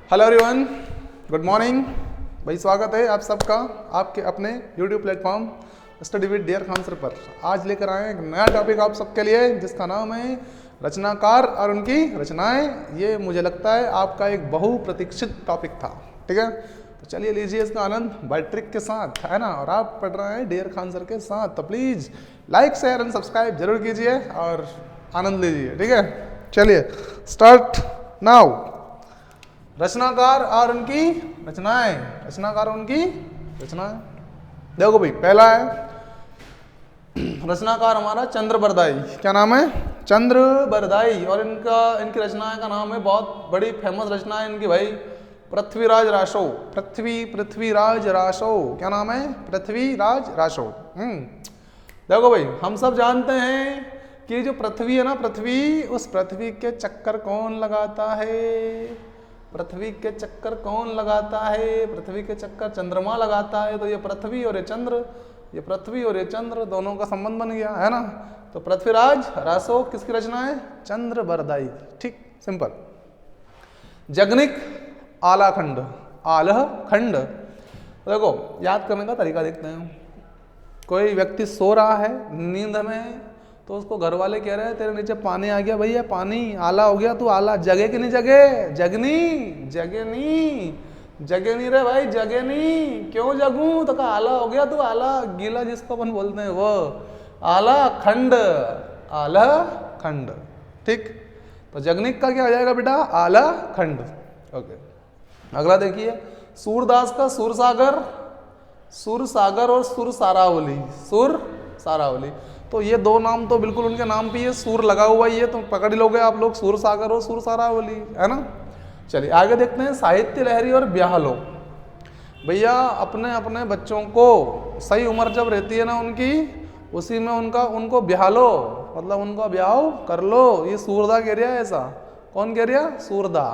Hello everyone, good morning भाई। स्वागत है आप सबका आपके अपने YouTube platform study with dear Khan sir पर। आज लेकर आए एक नया टॉपिक आप सबके लिए जिसका नाम है रचनाकार और उनकी रचनाएं। ये मुझे लगता है आपका एक बहुप्रतीक्षित टॉपिक था, ठीक है। तो चलिए लीजिए इसका आनंद बाय ट्रिक के साथ, है ना। और आप पढ़ रहे हैं डियर खान सर के साथ, तो please like share and subscribe जरूर कीजिए और आनंद लीजिए, ठीक है। चलिए स्टार्ट नाउ। रचनाकार और उनकी रचनाएं, रचनाकार और उनकी रचनाएं। देखो भाई, पहला है रचनाकार हमारा चंद्र बरदाई। क्या नाम है? चंद्र बरदाई। और इनकी रचनाएं का नाम है, बहुत बड़ी फेमस रचना है इनकी भाई, पृथ्वीराज रासो। पृथ्वीराज रासो। क्या नाम है? पृथ्वीराज रासो। देखो भाई, हम सब जानते हैं कि जो पृथ्वी है ना, पृथ्वी, उस पृथ्वी के चक्कर कौन लगाता है? पृथ्वी के चक्कर कौन लगाता है? पृथ्वी के चक्कर चंद्रमा लगाता है। तो ये पृथ्वी और ये चंद्र, ये पृथ्वी और ये चंद्र दोनों का संबंध बन गया, है ना। तो पृथ्वीराज रासो किसकी रचना है? चंद्र बरदाई। ठीक, सिंपल। जगनिक आलाखंड, आलह खंड। देखो, याद करने का तरीका देखते हैं। कोई व्यक्ति सो रहा है नींद में, तो उसको घर वाले कह रहे हैं तेरे नीचे पानी आ गया भैया, पानी आला हो गया, तू आला जगे कि नहीं जगे? जगनी, जगे नहीं, जगे नहीं रे भाई, जगे नहीं। क्यों जगूं? तो कहा आला हो गया, तू आला गीला जिसको अपन बोलते हैं वो आला खंड, आला खंड। ठीक, तो जगनिक का क्या हो जाएगा बेटा? आला खंड। ओके, अगला देखिए, सूरदास का सुरसागर, सुरसागर और सुर सारावली, सुर सारावली। तो ये दो नाम तो बिल्कुल उनके नाम पे ये सूर लगा हुआ ही है, तो पकड़ ही लोगे आप लोग, सूर सागर और सूर सारावली, है ना। चलिए आगे देखते हैं, साहित्य लहरी और ब्याह लो। भैया अपने अपने बच्चों को सही उम्र जब रहती है ना उनकी, उसी में उनको ब्याह लो, मतलब उनका ब्याह कर लो। ये सूरदा कह रहा है ऐसा। कौन कह रहा? सूरदा।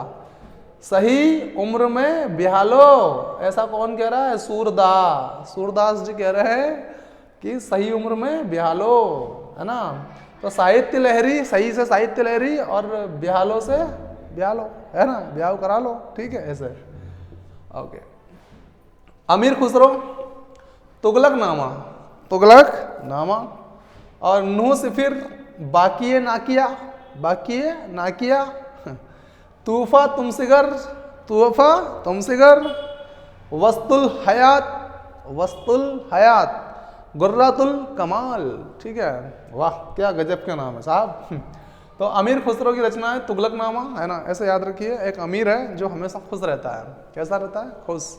सही उम्र में ब्याह लो, ऐसा कौन कह रहा है? सूरदा। सूरदास जी कह रहे हैं कि सही उम्र में ब्याह लो, है ना। तो साहित्य लहरी, सही से साहित्य लहरी, और ब्याह लो से ब्याह लो, है ना, ब्याह करा लो, ठीक है, ऐसे। ओके, अमीर खुसरो, तुगलकनामा, तुगलकनामा। और नूह सिफिर, बाकिए नाकिया, बाकिए नाकिया। तूफा तुमसिगर, तूफा तुमसिगर। वस्तुल हयात, वस्तुल हयात। गुर्रातुल कमाल। ठीक है, वाह क्या गजब का नाम है साहब। तो अमीर खुसरो की रचना है तुगलकनामा, है ना। ऐसे याद रखिए, एक अमीर है जो हमेशा खुश रहता है। कैसा रहता है? खुश।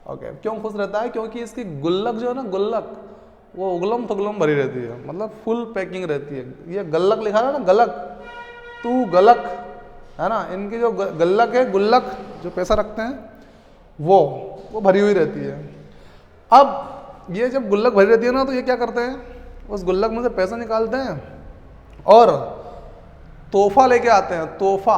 ओके, क्यों खुश रहता है? क्योंकि इसकी गुल्लक जो है ना, गुल्लक, वो उगलम थुगलम भरी रहती है, मतलब फुल पैकिंग रहती है। ये गल्लक लिखा है ना, गलक, तू गलक, है ना। इनकी जो गल्लक है, गुल्लक जो पैसा रखते हैं, वो भरी हुई रहती है। अब ये जब गुल्लक भरी रहती है ना, तो ये क्या करते हैं? उस गुल्लक में से पैसा निकालते हैं और तोहफा लेके आते हैं। तोहफा,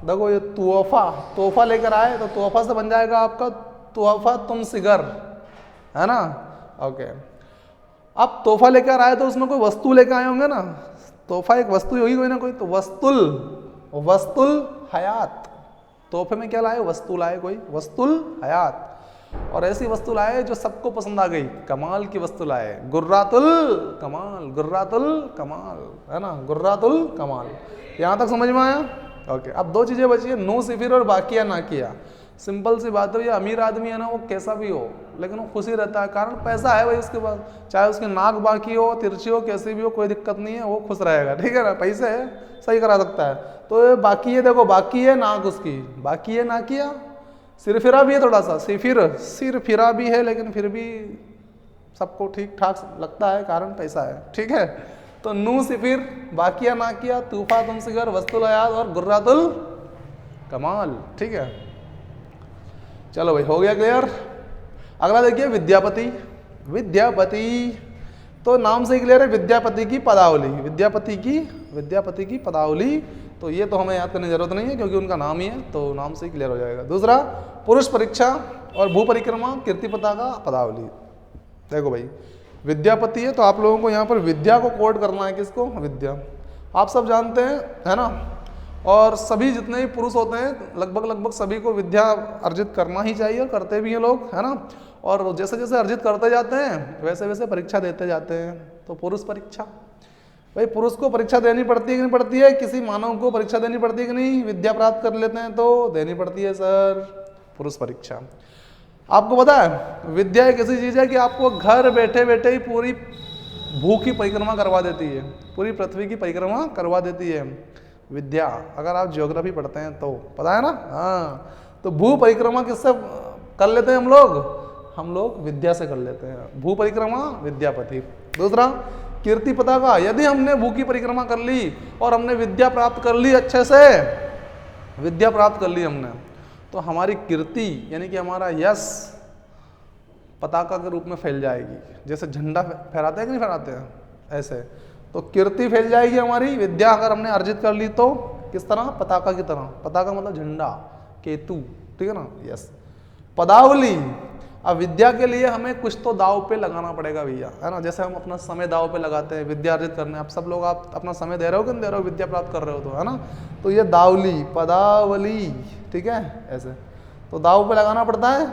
देखो ये तोहफा लेकर आए, तो तोहफा से बन जाएगा आपका तोहफा तुम सिगर, है ना। ओके, अब तोहफा लेकर आए तो उसमें कोई वस्तु लेकर आए होंगे ना। तोहफा एक वस्तु होगी कोई ना कोई, तो वस्तुल हयात। तोहफे में क्या लाए? वस्तु लाए, कोई वस्तुल हयात। और ऐसी वस्तु लाए जो सबको पसंद आ गई, कमाल की वस्तु लाए। गुर्रातुल कमाल, गुर्रातुल कमाल, है ना, गुर्रातुल कमाल। यहाँ तक समझ में आया? ओके, अब दो चीजें बची है, नो सिफिर और बाकिया ना किया। सिंपल सी बात है, ये अमीर आदमी है ना, वो कैसा भी हो लेकिन वो खुशी रहता है, कारण पैसा है भाई उसके पास। चाहे उसकी नाक बाकी हो, तिरछी हो, कैसी भी हो, कोई दिक्कत नहीं है, वो खुश रहेगा, ठीक है ना। पैसे है, सही करा सकता है। तो ये बाकी है, देखो बाकी है नाक उसकी, बाकी है ना किया। सिरफिरा भी है थोड़ा सा, सिरफिरा भी है, लेकिन फिर भी सबको ठीक ठाक लगता है, कारण पैसा है, ठीक है। तो नू सिफिर, बाकिया ना किया, तूफा तुम सिगर, वस्तुल हयात और गुर्रातुल कमाल, ठीक है। चलो भाई, हो गया क्लियर। अगला देखिए, विद्यापति। विद्यापति तो नाम से ही क्लियर है, विद्यापति की पदावली, विद्यापति की पदावली। तो ये तो हमें याद करने की जरूरत नहीं है, क्योंकि उनका नाम ही है, तो नाम से ही क्लियर हो जाएगा। दूसरा, पुरुष परीक्षा और भू परिक्रमा कीर्ति पताका पदावली। देखो भाई, विद्यापति है, तो आप लोगों को यहाँ पर विद्या को कोड करना है। किसको? विद्या। आप सब जानते हैं, है ना। और सभी जितने भी पुरुष होते हैं लगभग सभी को विद्या अर्जित करना ही चाहिए और करते भी हैं लोग, है ना। और जैसे जैसे अर्जित करते जाते हैं वैसे वैसे परीक्षा देते जाते हैं। तो पुरुष परीक्षा, भाई पुरुष को परीक्षा देनी पड़ती है कि नहीं पड़ती है? किसी मानव को परीक्षा देनी पड़ती है कि नहीं? विद्या प्राप्त कर लेते हैं तो देनी पड़ती है सर, पुरुष परीक्षा। आपको पता है विद्या एक ऐसी चीज है कि आपको घर बैठे बैठे ही पूरी भू की परिक्रमा करवा देती है, पूरी पृथ्वी की परिक्रमा करवा देती है विद्या। अगर आप ज्योग्राफी पढ़ते हैं तो पता है ना। हाँ, तो भू परिक्रमा किससे कर लेते हैं हम लोग विद्या से कर लेते हैं। भू परिक्रमा विद्यापति। दूसरा कीर्ति पताका, यदि हमने भू की परिक्रमा कर ली और हमने विद्या प्राप्त कर ली, अच्छे से विद्या प्राप्त कर ली हमने, तो हमारी कीर्ति यानी कि हमारा यश पताका के रूप में फैल जाएगी। जैसे झंडा फहराते हैं कि नहीं फहराते हैं, ऐसे तो कीर्ति फैल जाएगी हमारी। विद्या अगर हमने अर्जित कर ली तो किस तरह? पताका की तरह। पताका मतलब झंडा, केतु, ठीक है ना। यस। पदावली, अब विद्या के लिए हमें कुछ तो दाव पे लगाना पड़ेगा भैया, है ना। जैसे हम अपना समय दाव पे लगाते हैं विद्या अर्जित करने। आप सब लोग आप अपना समय दे रहे हो कि नहीं दे रहे हो? विद्या प्राप्त कर रहे हो तो, है ना। तो ये दावली, पदावली, ठीक है, ऐसे तो दाव पे लगाना पड़ता है,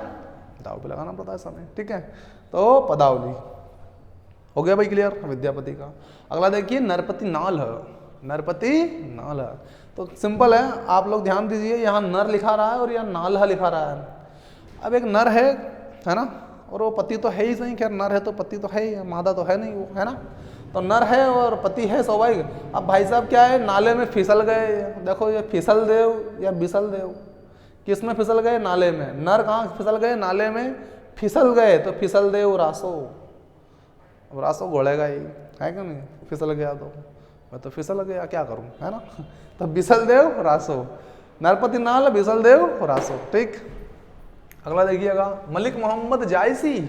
दाव पे लगाना पड़ता है समय, ठीक है। तो पदावली हो गया भाई क्लियर विद्यापति का। अगला देखिए नरपति नाल है। नरपति नाल है तो सिंपल है, आप लोग ध्यान दीजिए, यहाँ नर लिखा रहा है और यहाँ नाल लिखा रहा है। अब एक नर है ना, और वो पति तो है ही सही, खैर नर है तो पति तो है ही, मादा तो है नहीं वो, है ना। तो नर है और पति है स्वाभाविक। अब भाई साहब क्या है, नाले में फिसल गए। देखो ये फिसल देव या बिसल देव, किस में फिसल गए? नाले में। नर कहाँ फिसल गए? नाले में फिसल गए, तो फिसल देव रासो। अब रासो घोड़ेगा ही, है कि नहीं? फिसल गया तो मैं तो फिसल गया, क्या करूं, है ना। तो बिसल देव रासो, नरपति नाल बिसल देव रासो, ठीक। अगला देखिएगा मलिक मोहम्मद जायसी।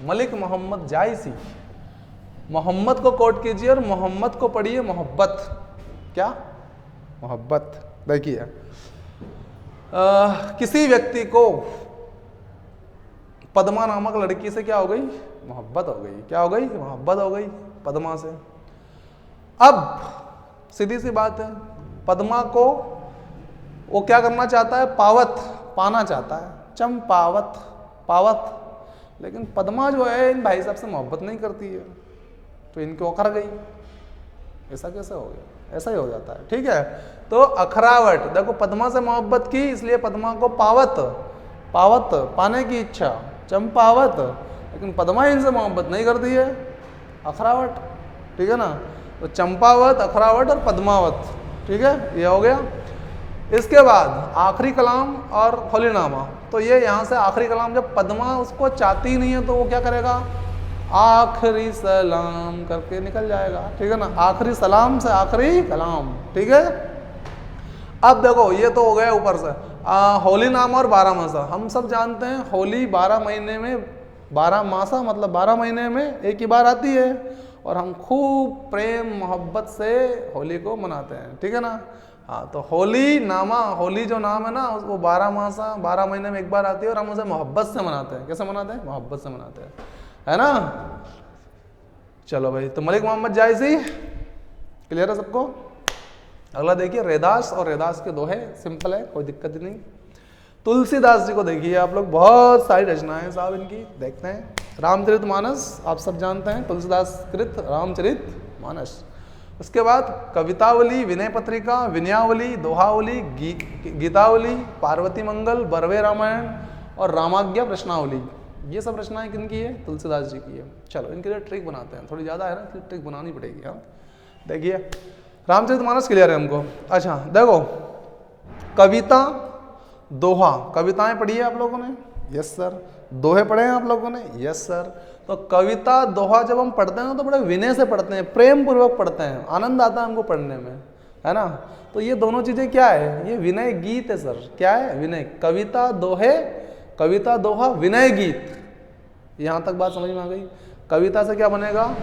मलिक मोहम्मद जायसी, मोहम्मद को कोट कीजिए और मोहम्मद को पढ़िए मोहब्बत। क्या? मोहब्बत। देखिए किसी व्यक्ति को पद्मा नामक लड़की से क्या हो गई? मोहब्बत हो गई। क्या हो गई? मोहब्बत हो गई पद्मा से। अब सीधी सी बात है, पद्मा को वो क्या करना चाहता है? पावत, पाना चाहता है, चंपावत, पावत। लेकिन पद्मा जो है इन भाई साहब से मोहब्बत नहीं करती है, तो इनको अखर गई। ऐसा कैसे हो गया? ऐसा ही हो जाता है, ठीक है। तो अखरावट, देखो पद्मा से मोहब्बत की इसलिए पद्मा को पावत, पावत पाने की इच्छा, चंपावत। लेकिन पद्मा इनसे मोहब्बत नहीं करती है, अखरावट, ठीक है ना। तो चंपावत, अखरावट और पद्मावत, ठीक है, ये हो गया। इसके बाद आखिरी कलाम और होलीनामा। तो ये यहाँ से आखिरी कलाम, जब पद्मा उसको चाहती नहीं है तो वो क्या करेगा? आखिरी सलाम करके निकल जाएगा, ठीक है ना। आखिरी सलाम से आखिरी कलाम, ठीक है। अब देखो ये तो हो गया ऊपर से होलीनामा और 12 मासा। हम सब जानते हैं होली 12 महीने में, 12 मासा मतलब 12 महीने में एक ही बार आती है, और हम खूब प्रेम मोहब्बत से होली को मनाते हैं, ठीक है ना। हाँ, तो होली नामा, होली जो नाम है ना वो 12 मासा, 12 महीने में एक बार आती है, और हम उसे मोहब्बत से मनाते हैं। कैसे मनाते हैं? मोहब्बत से मनाते हैं, है ना। चलो भाई, तो मलिक मोहम्मद जायसी क्लियर है सबको। अगला देखिए रैदास और रैदास के दोहे, सिंपल है, कोई दिक्कत ही नहीं। तुलसीदास जी को देखिए आप लोग, बहुत सारी रचनाएं साहब इनकी, देखते हैं। रामचरितमानस आप सब जानते हैं, तुलसीदास कृत रामचरितमानस। उसके बाद कवितावली, विनय पत्रिका, विनयावली, दोहावली, गीतावली, पार्वती मंगल, बरवे रामायण और रामाज्ञा प्रश्नावली। ये सब रचनाएं किनकी है? तुलसीदास जी की है। चलो इनके लिए ट्रिक बनाते हैं, थोड़ी ज़्यादा है ना, ट्रिक बनानी पड़ेगी। हाँ देखिए रामचरितमानस क्लियर है हमको। अच्छा देखो, कविता, दोहा, कविताएं पढ़ी है आप लोगों ने? Yes sir. दोहे पढ़े हैं आप लोगों ने? Yes sir. तो कविता दोहा जब हम पढ़ते हैं तो बड़े विनय से पढ़ते हैं, प्रेम पूर्वक पढ़ते हैं, आनंद आता है हमको पढ़ने में, है ना। तो ये दोनों चीजें क्या है? ये विनय गीत है सर। क्या है? विनय। कविता दोहे, कविता दोहा विनय गीत। यहां तक बात समझ में आ गई। कविता से क्या बनेगा?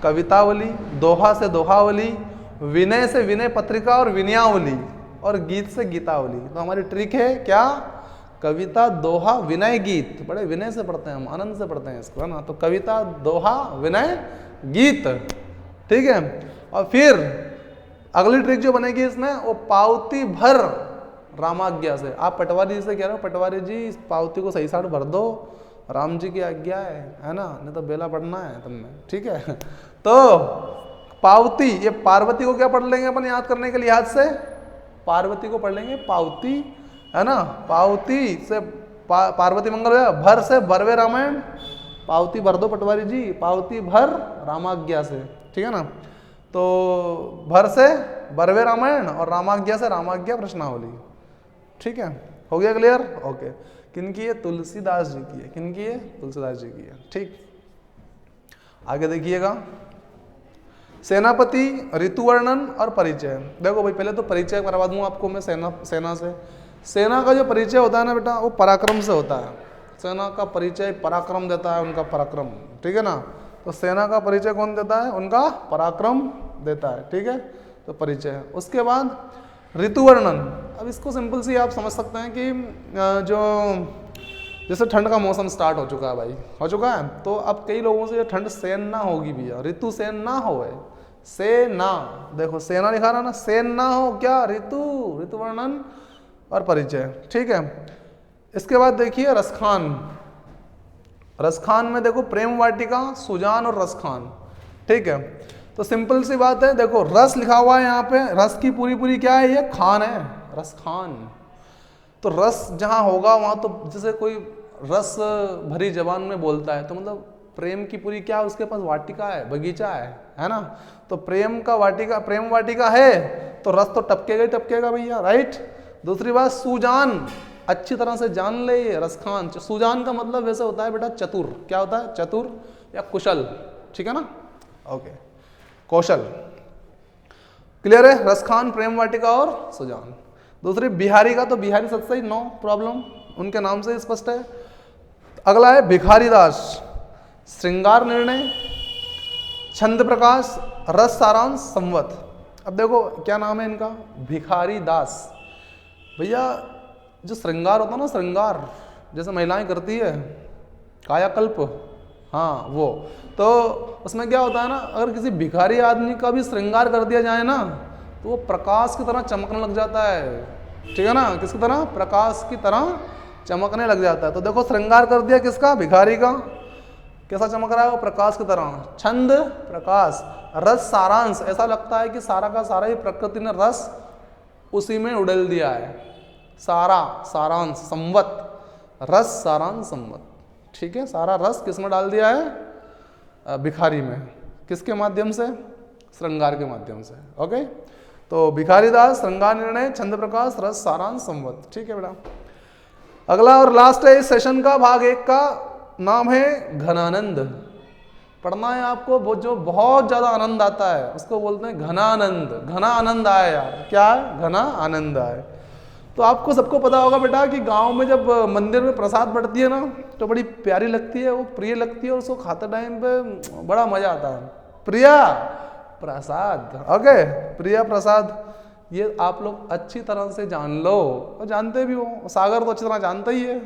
कवितावली, दोहा से दोहावली, विनय से विनय पत्रिका और विनयावली, और गीत से गीतावली। तो हमारी ट्रिक है क्या? कविता दोहा विनय गीत। बड़े विनय से पढ़ते हैं हम, आनंद से पढ़ते हैं इसको, है ना। तो कविता दोहा विनय गीत, ठीक है। और फिर अगली ट्रिक जो बनेगी इसमें वो पावती भर रामाज्ञा से। आप पटवारी जी से कह रहे हो पटवारी जी इस पावती को सही साइड भर दो, राम जी की आज्ञा है ना, नहीं तो बेला पड़ना है तुमने, ठीक है। तो पावती, ये पार्वती को क्या पढ़ लेंगे अपन याद करने के लिहाज से, पार्वती को पढ़ लेंगे पावती, है ना, पावती से पार्वती मंगल है, भर से भरवे रामायण, पावती भर दो पटवारी जी, पावती भर रामाज्ञा से, ठीक है ना। तो भर से भरवे रामायण और रामाज्ञा से रामाज्ञा प्रश्नावली, ठीक है, हो गया क्लियर, ओके। किनकी है, तुलसीदास जी की है, किनकी है, तुलसीदास जी की है, ठीक। आगे देखिएगा, सेनापति, ऋतुवर्णन और परिचय। देखो भाई पहले तो परिचय करवा दूं आपको मैं सेना से। सेना का जो परिचय होता है ना बेटा वो पराक्रम से होता है। सेना का परिचय पराक्रम देता है, उनका पराक्रम, ठीक है ना। तो सेना का परिचय कौन देता है, उनका पराक्रम देता है, ठीक है, तो परिचय। उसके बाद ऋतुवर्णन। अब इसको सिंपल सी आप समझ सकते हैं कि जो जैसे ठंड का मौसम स्टार्ट हो चुका है भाई, हो चुका है, तो अब कई लोगों से ठंड सहन ना होगी भैया, ऋतु सहन ना हो, सेना, देखो सेना लिखा रहा ना, सेन ना हो क्या, ऋतुवर्णन और परिचय, ठीक है। इसके बाद देखिए रसखान। रसखान में देखो प्रेम वाटिका, सुजान और रसखान, ठीक है। तो सिंपल सी बात है, देखो रस लिखा हुआ है यहाँ पे, रस की पूरी क्या है, ये खान है, रसखान। तो रस जहाँ होगा वहाँ तो जैसे कोई रस भरी जबान में बोलता है तो मतलब प्रेम की पूरी क्या है, उसके पास वाटिका है, बगीचा है ना। तो प्रेम का वाटिका, प्रेम वाटिका है तो रस तो टपकेगा ही टपकेगा भैया, राइट। दूसरी बात सुजान, अच्छी तरह से जान ले ये रसखान। सुजान का मतलब वैसे होता है बेटा चतुर, क्या होता है, चतुर या कुशल, ठीक है ना, ओके, कौशल, क्लियर है। रसखान, प्रेम वाटिका और सुजान। दूसरी बिहारी का, तो बिहारी सच सही, नो प्रॉब्लम, उनके नाम से स्पष्ट है। अगला है भिखारी दास, श्रृंगार निर्णय, छंद प्रकाश, रस सारांश, संवत। अब देखो क्या नाम है इनका, भिखारी दास। भैया जो श्रृंगार होता है ना, श्रृंगार जैसे महिलाएं करती है, कायाकल्प, हाँ वो, तो उसमें क्या होता है ना, अगर किसी भिखारी आदमी का भी श्रृंगार कर दिया जाए ना तो वो प्रकाश की तरह चमकने लग जाता है, ठीक है ना, किसकी तरह, प्रकाश की तरह चमकने लग जाता है। तो देखो श्रृंगार कर दिया किसका, भिखारी का, कैसा चमक रहा है वो, प्रकाश की तरह। छंद प्रकाश, रस सारांश, ऐसा लगता है कि सारा का सारा ही प्रकृति ने रस उसी में उड़ेल दिया है, सारा सारांश, संवत, रस सारांश संवत, ठीक है। सारा रस किसमें डाल दिया है, भिखारी में, किसके माध्यम से, श्रृंगार के माध्यम से, ओके। तो भिखारी दास, श्रृंगार निर्णय, छंद प्रकाश, रस सारांश संवत, ठीक है बेटा। अगला और लास्ट है इस सेशन का, भाग 1 का नाम है घनानंद। पढ़ना है आपको, वो जो बहुत ज्यादा आनंद आता है उसको बोलते हैं घनानंद। घना आनंद आए यार, क्या है, घना आनंद आए। तो आपको सबको पता होगा बेटा कि गांव में जब मंदिर में प्रसाद बढ़ती है ना तो बड़ी प्यारी लगती है, वो प्रिय लगती है, और उसको खाते टाइम पे बड़ा मजा आता है। प्रिया प्रसाद, ओके, प्रिया प्रसाद, ये आप लोग अच्छी तरह से जान लो, और जानते भी हो। सागर तो अच्छी तरह जानता ही है,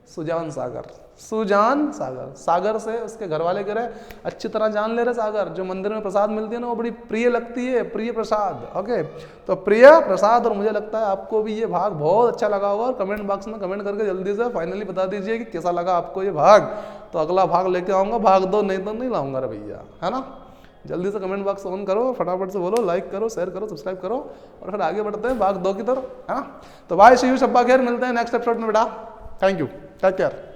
सुजान सागर, सुजान सागर, सागर से उसके घर वाले कह रहे अच्छी तरह जान ले रहे सागर, जो मंदिर में प्रसाद मिलती है ना वो बड़ी प्रिय लगती है, प्रिय प्रसाद, ओके। तो प्रिय प्रसाद, और मुझे लगता है आपको भी ये भाग बहुत अच्छा लगा होगा, और कमेंट बॉक्स में कमेंट करके जल्दी से फाइनली बता दीजिए कि कैसा लगा आपको ये भाग। तो अगला भाग लेके आऊँगा, भाग 2 नहीं तो नहीं लाऊंगा रे भैया, है ना। जल्दी से कमेंट बॉक्स ऑन करो, फटाफट से बोलो, लाइक करो, शेयर करो, सब्सक्राइब करो, और फिर आगे बढ़ते हैं भाग 2 की तरफ, है ना। तो बाय, सी यू, शब्बा खैर, मिलते हैं नेक्स्ट एपिसोड में बेटा, थैंक यू, टेक केयर।